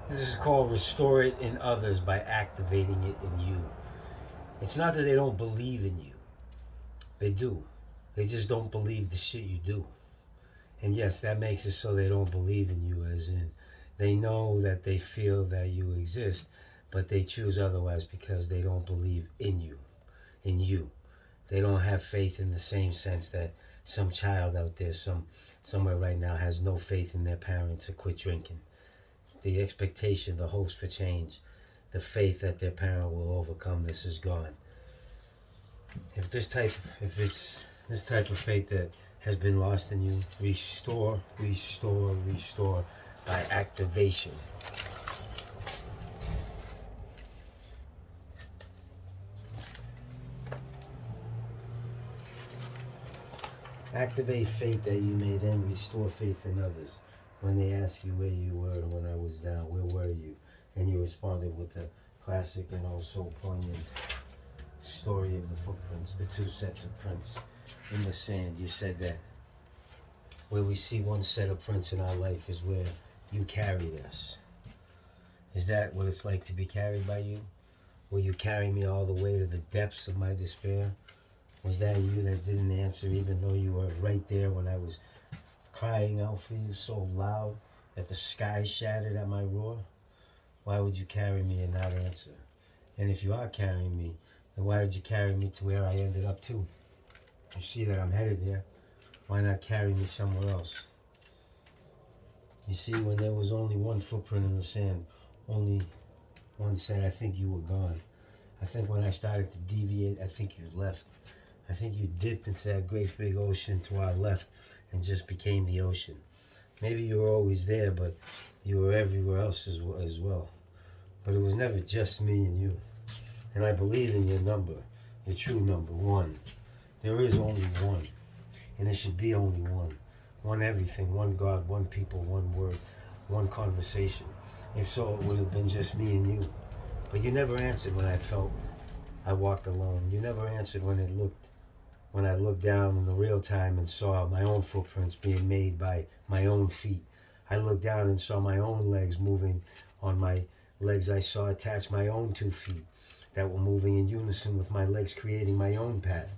This is called restore it in others by activating it in you. It's not that they don't believe in you. They do. They just don't believe the shit you do. And yes, that makes it so they don't believe in you, as in they know that they feel that you exist, but they choose otherwise because they don't believe in you. In you. They don't have faith in the same sense that some child out there, somewhere right now, has no faith in their parent to quit drinking. The expectation, the hopes for change, the faith that their parent will overcome this is gone. If it's this type of faith that has been lost in you, restore, restore, restore by activation. Activate faith that you may then restore faith in others. When they ask you where you were when I was down, where were you? And you responded with the classic and also poignant story of the footprints, the two sets of prints in the sand. You said that where we see one set of prints in our life is where you carried us. Is that what it's like to be carried by you? Will you carry me all the way to the depths of my despair? Was that you that didn't answer even though you were right there when I was crying out for you so loud that the sky shattered at my roar? Why would you carry me and not answer? And if you are carrying me, then why did you carry me to where I ended up to? You see that I'm headed there. Why not carry me somewhere else? You see, when there was only one footprint in the sand, only one said, I think you were gone. I think when I started to deviate, I think you left. I think you dipped into that great big ocean to our left and just became the ocean. Maybe you were always there, but you were everywhere else as well. But it was never just me and you. And I believe in your number, your true number, one. There is only one. And there should be only one. One everything, one God, one people, one word, one conversation. If so, it would have been just me and you. But you never answered when I felt I walked alone. You never answered when I looked down in the real time and saw my own footprints being made by my own feet. I looked down and saw my own legs moving on my legs. I saw attached my own 2 feet that were moving in unison with my legs, creating my own path.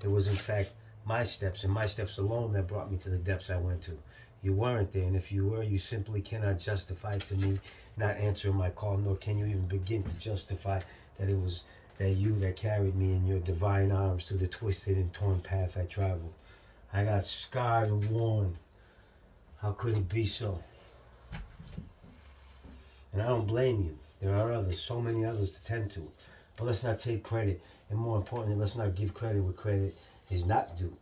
It was in fact my steps and my steps alone that brought me to the depths I went to. You weren't there, and if you were, you simply cannot justify to me not answering my call, nor can you even begin to justify that it was that you that carried me in your divine arms through the twisted and torn path I traveled. I got scarred and worn. How could it be so? And I don't blame you. There are others, so many others to tend to. But let's not take credit, and more importantly, let's not give credit where credit is not due.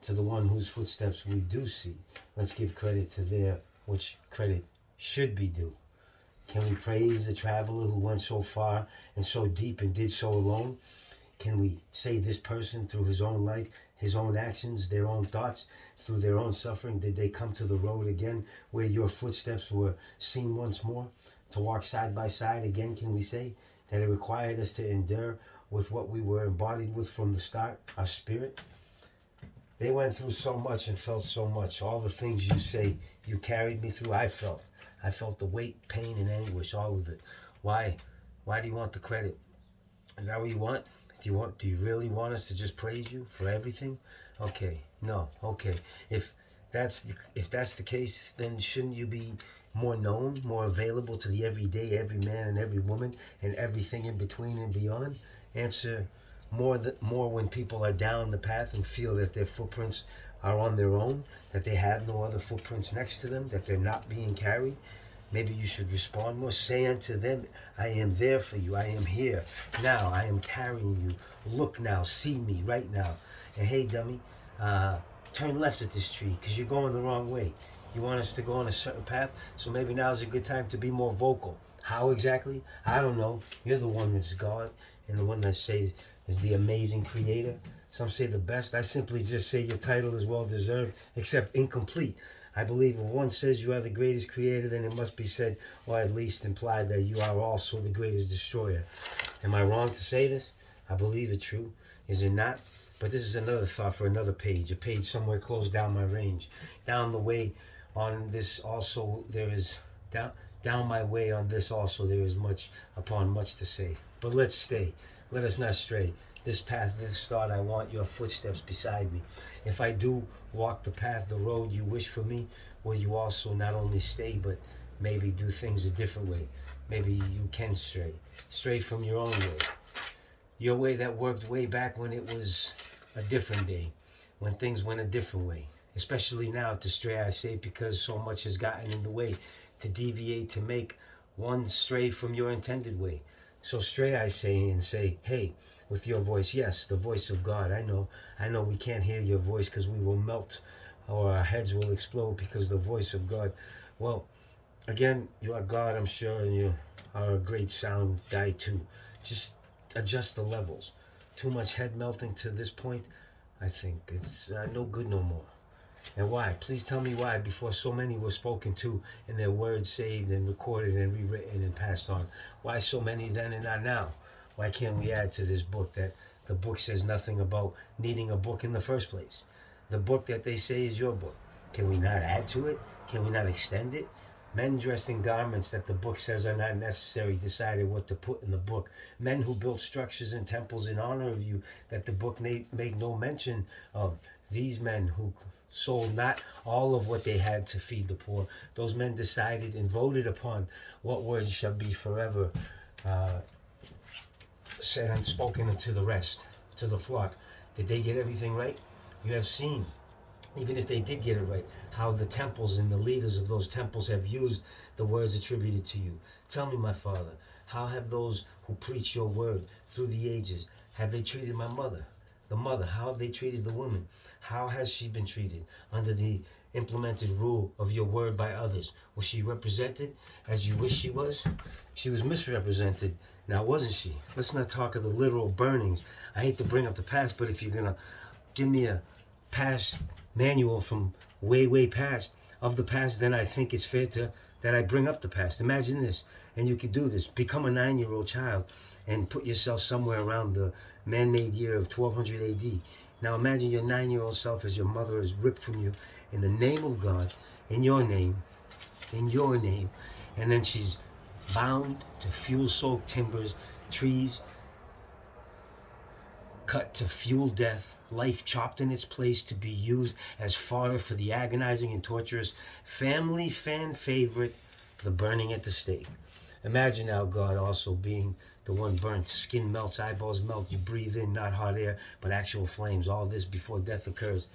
To the one whose footsteps we do see, let's give credit to their which credit should be due. Can we praise the traveler who went so far and so deep and did so alone? Can we say this person through his own life, his own actions, their own thoughts, through their own suffering, did they come to the road again where your footsteps were seen once more? To walk side by side again, can we say that it required us to endure with what we were embodied with from the start, our spirit? They went through so much and felt so much. All the things you say you carried me through, I felt. I felt the weight, pain, and anguish, all of it. Why? Why do you want the credit? Is that what you want? Do you really want us to just praise you for everything? Okay, no, okay. If that's the case, then shouldn't you be more known, more available to the everyday, every man and every woman, and everything in between and beyond? Answer more when people are down the path and feel that their footprints are on their own, that they have no other footprints next to them, that they're not being carried. Maybe you should respond more. Say unto them, I am there for you. I am here. Now, I am carrying you. Look now. See me right now. And hey, dummy, turn left at this tree because you're going the wrong way. You want us to go on a certain path, so maybe now is a good time to be more vocal. How exactly? I don't know. You're the one that's God and the one that says is the amazing creator. Some say the best. I simply just say your title is well deserved, except incomplete. I believe if one says you are the greatest creator, then it must be said, or at least implied, that you are also the greatest destroyer. Am I wrong to say this? I believe it true. Is it not? But this is another thought for another page, a page somewhere close down my range. Down the way on this also there is Down my way on this also there is much upon much to say. But let's stay. Let us not stray. This path, this thought, I want your footsteps beside me. If I do walk the path, the road you wish for me, will you also not only stay, but maybe do things a different way? Maybe you can stray from your own way. Your way that worked way back when it was a different day, when things went a different way. Especially now, to stray I say, because so much has gotten in the way, to deviate, to make one stray from your intended way. So stray I say, and say, hey, with your voice, yes, the voice of God. I know we can't hear your voice because we will melt, or our heads will explode, because the voice of God, well, again, you are God, I'm sure, and you are a great sound guy too. Just adjust the levels. Too much head melting to this point, I think it's no good no more. And why? Please tell me why, before so many were spoken to and their words saved and recorded and rewritten and passed on. Why so many then and not now? Why can't we add to this book that the book says nothing about needing a book in the first place? The book that they say is your book. Can we not add to it? Can we not extend it? Men dressed in garments that the book says are not necessary decided what to put in the book. Men who built structures and temples in honor of you that the book made no mention of. These men who sold not all of what they had to feed the poor. Those men decided and voted upon what words shall be forever said and spoken unto the rest, to the flock. Did they get everything right? You have seen, even if they did get it right, how the temples and the leaders of those temples have used the words attributed to you. Tell me, my Father, how have those who preach your word through the ages, have they treated my mother? The mother, how have they treated the woman? How has she been treated under the implemented rule of your word by others? Was she represented as you wish she was? She was misrepresented, now wasn't she? Let's not talk of the literal burnings. I hate to bring up the past, but if you're going to give me a past manual from way past of the past, then I think it's fair that I bring up the past. Imagine this, and you could do this. Become a 9-year-old child and put yourself somewhere around the man-made year of 1200 AD. Now imagine your 9-year-old self as your mother is ripped from you in the name of God, in your name, and then she's bound to fuel-soaked timbers, trees cut to fuel death, life chopped in its place to be used as fodder for the agonizing and torturous family fan favorite, the burning at the stake. Imagine now God also being the one burnt. Skin melts, eyeballs melt, you breathe in not hot air, but actual flames. All this before death occurs.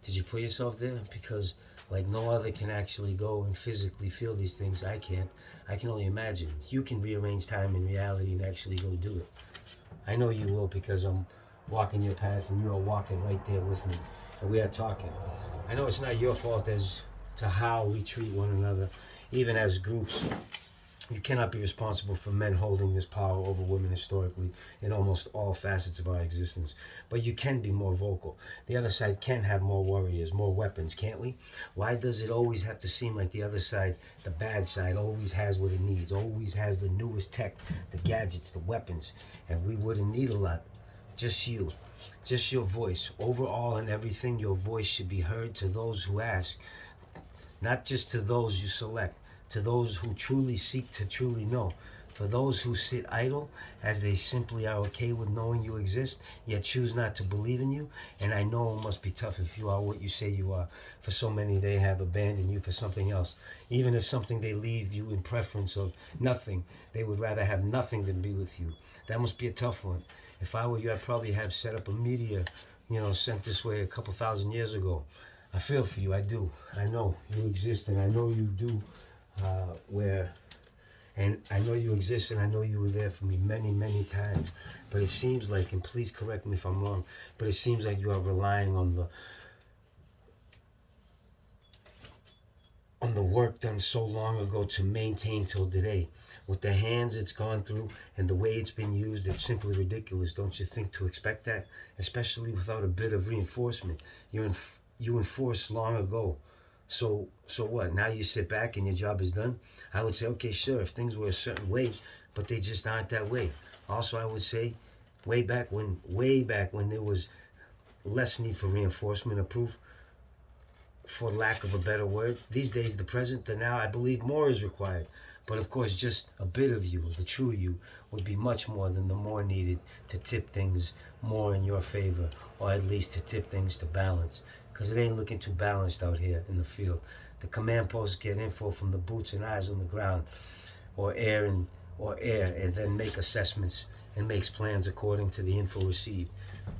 Did you put yourself there? Because like no other can actually go and physically feel these things. I can't. I can only imagine. You can rearrange time and reality and actually go do it. I know you will, because I'm walking your path and you are walking right there with me. And we are talking. I know it's not your fault as to how we treat one another, even as groups. You cannot be responsible for men holding this power over women historically in almost all facets of our existence. But you can be more vocal. The other side can have more warriors, more weapons, can't we? Why does it always have to seem like the other side, the bad side, always has what it needs, always has the newest tech, the gadgets, the weapons, and we wouldn't need a lot? Just you, just your voice. Overall and everything, your voice should be heard to those who ask, not just to those you select. To those who truly seek to truly know. For those who sit idle, as they simply are okay with knowing you exist, yet choose not to believe in you. And I know it must be tough if you are what you say you are. For so many, they have abandoned you for something else. Even if something they leave you in preference of nothing, they would rather have nothing than be with you. That must be a tough one. If I were you, I'd probably have set up a meteor, sent this way a couple thousand years ago. I feel for you, I do. I know you exist, and I know you do. And I know you exist, and I know you were there for me many times, but it seems like, and please correct me if I'm wrong, but it seems like you are relying on the work done so long ago to maintain till today. With the hands it's gone through and the way it's been used, it's simply ridiculous, don't you think, to expect that? Especially without a bit of reinforcement. You enforced long ago. So what? Now you sit back and your job is done? I would say, okay, sure, if things were a certain way, but they just aren't that way. Also, I would say, way back when there was less need for reinforcement or proof, for lack of a better word. These days, the present, the now, I believe more is required. But of course, just a bit of you, the true you, would be much more than the more needed to tip things more in your favor, or at least to tip things to balance. Because it ain't looking too balanced out here in the field. The command posts get info from the boots and eyes on the ground, or air, and then make assessments and makes plans according to the info received.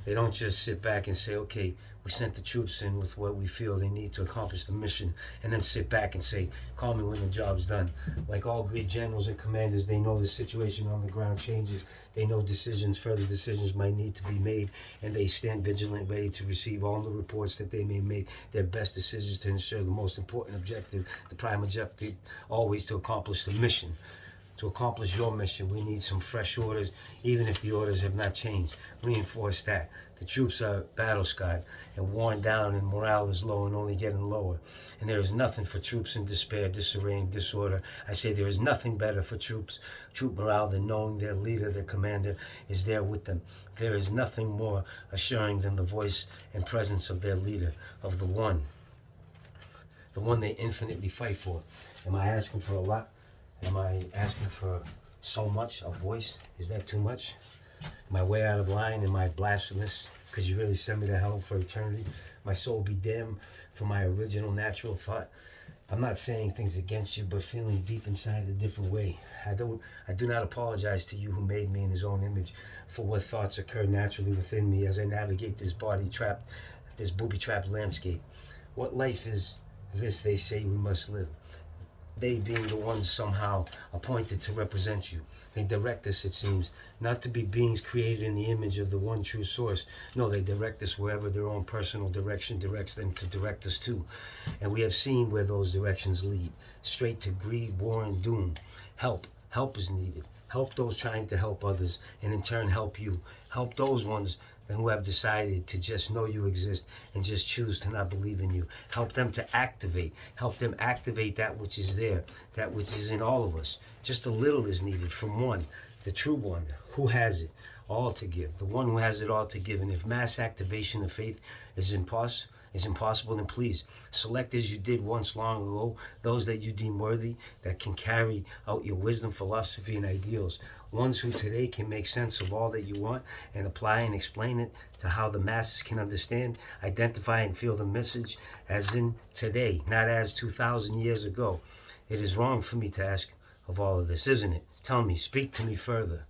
They don't just sit back and say, okay, we sent the troops in with what we feel they need to accomplish the mission, and then sit back and say, call me when the job's done. Like all good generals and commanders, they know the situation on the ground changes. They know further decisions might need to be made, and they stand vigilant, ready to receive all the reports that they may make their best decisions to ensure the most important objective, the prime objective, always to accomplish the mission. To accomplish your mission, we need some fresh orders, even if the orders have not changed. Reinforce that. The troops are battle-scarred and worn down, and morale is low and only getting lower. And there is nothing for troops in despair, disarray, and disorder. I say there is nothing better for troop morale than knowing their leader, their commander, is there with them. There is nothing more assuring than the voice and presence of their leader, of the one they infinitely fight for. Am I asking for a lot? Am I asking for so much, a voice? Is that too much? Am I way out of line? Am I blasphemous? Could you really send me to hell for eternity? My soul be damned for my original natural thought. I'm not saying things against you, but feeling deep inside a different way. I do not apologize to you who made me in his own image for what thoughts occur naturally within me as I navigate this booby-trapped landscape. What life is this they say we must live? They being the ones somehow appointed to represent you. They direct us, it seems, not to be beings created in the image of the one true source. No, they direct us wherever their own personal direction directs them to direct us to. And we have seen where those directions lead. Straight to greed, war, and doom. Help is needed. Help those trying to help others, and in turn help you. Help those ones who have decided to just know you exist and just choose to not believe in you. Help them to activate. Help them activate that which is there, that which is in all of us. Just a little is needed from one, the true one, who has it all to give, the one who has it all to give. And if mass activation of faith is impossible, then please select as you did once long ago those that you deem worthy, that can carry out your wisdom, philosophy, and ideals. Ones who today can make sense of all that you want and apply and explain it to how the masses can understand, identify, and feel the message as in today, not as 2,000 years ago. It is wrong for me to ask of all of this, isn't it? Tell me, speak to me further.